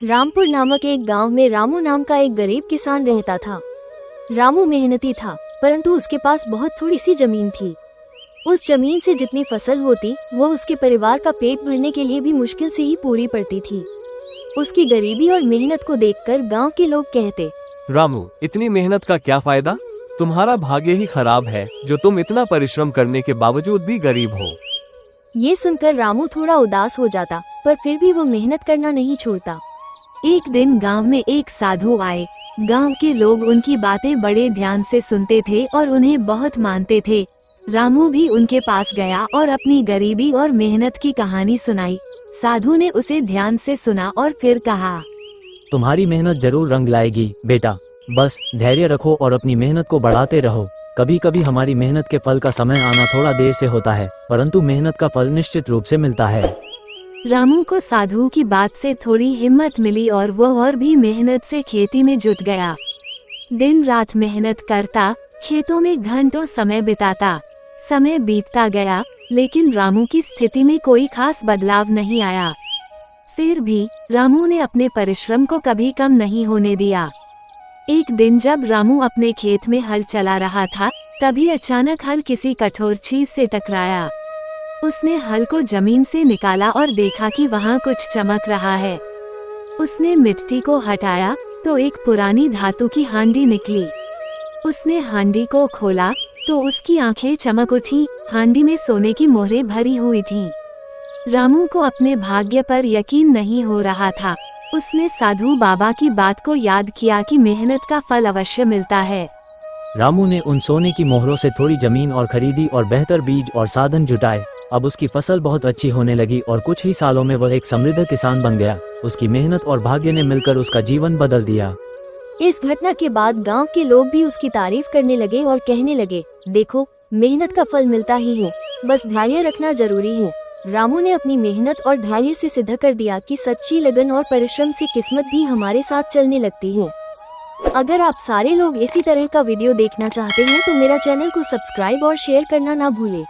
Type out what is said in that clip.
रामपुर नामक एक गांव में रामू नाम का एक गरीब किसान रहता था। रामू मेहनती था, परंतु उसके पास बहुत थोड़ी सी जमीन थी। उस जमीन से जितनी फसल होती वो उसके परिवार का पेट भरने के लिए भी मुश्किल से ही पूरी पड़ती थी। उसकी गरीबी और मेहनत को देखकर गांव के लोग कहते, रामू, इतनी मेहनत का क्या फायदा? तुम्हारा भाग्य ही खराब है जो तुम इतना परिश्रम करने के बावजूद भी गरीब हो। ये सुनकर रामू थोड़ा उदास हो जाता, पर फिर भी वो मेहनत करना नहीं छोड़ता। एक दिन गांव में एक साधु आए। गांव के लोग उनकी बातें बड़े ध्यान से सुनते थे और उन्हें बहुत मानते थे। रामू भी उनके पास गया और अपनी गरीबी और मेहनत की कहानी सुनाई। साधु ने उसे ध्यान से सुना और फिर कहा, तुम्हारी मेहनत जरूर रंग लाएगी बेटा, बस धैर्य रखो और अपनी मेहनत को बढ़ाते रहो। कभी कभी हमारी मेहनत के फल का समय आना थोड़ा देर से होता है, परंतु मेहनत का फल निश्चित रूप से मिलता है। रामू को साधु की बात से थोड़ी हिम्मत मिली और वह और भी मेहनत से खेती में जुट गया। दिन रात मेहनत करता, खेतों में घंटों समय बिताता। समय बीतता गया, लेकिन रामू की स्थिति में कोई खास बदलाव नहीं आया। फिर भी रामू ने अपने परिश्रम को कभी कम नहीं होने दिया। एक दिन जब रामू अपने खेत में हल चला रहा था, तभी अचानक हल किसी कठोर चीज से टकराया। उसने हल को जमीन से निकाला और देखा कि वहाँ कुछ चमक रहा है। उसने मिट्टी को हटाया तो एक पुरानी धातु की हांडी निकली। उसने हांडी को खोला तो उसकी आंखें चमक उठी। हांडी में सोने की मोहरें भरी हुई थीं। रामू को अपने भाग्य पर यकीन नहीं हो रहा था। उसने साधु बाबा की बात को याद किया कि मेहनत का फल अवश्य मिलता है। रामू ने उन सोने की मोहरों से थोड़ी जमीन और खरीदी और बेहतर बीज और साधन जुटाए। अब उसकी फसल बहुत अच्छी होने लगी और कुछ ही सालों में वह एक समृद्ध किसान बन गया। उसकी मेहनत और भाग्य ने मिलकर उसका जीवन बदल दिया। इस घटना के बाद गांव के लोग भी उसकी तारीफ करने लगे और कहने लगे, देखो, मेहनत का फल मिलता ही है, बस धैर्य रखना जरूरी है। रामू ने अपनी मेहनत और धैर्य से सिद्ध कर दिया कि सच्ची लगन और परिश्रम से किस्मत भी हमारे साथ चलने लगती है। अगर आप सारे लोग इसी तरह का वीडियो देखना चाहते हैं तो मेरा चैनल को सब्सक्राइब और शेयर करना ना भूलें।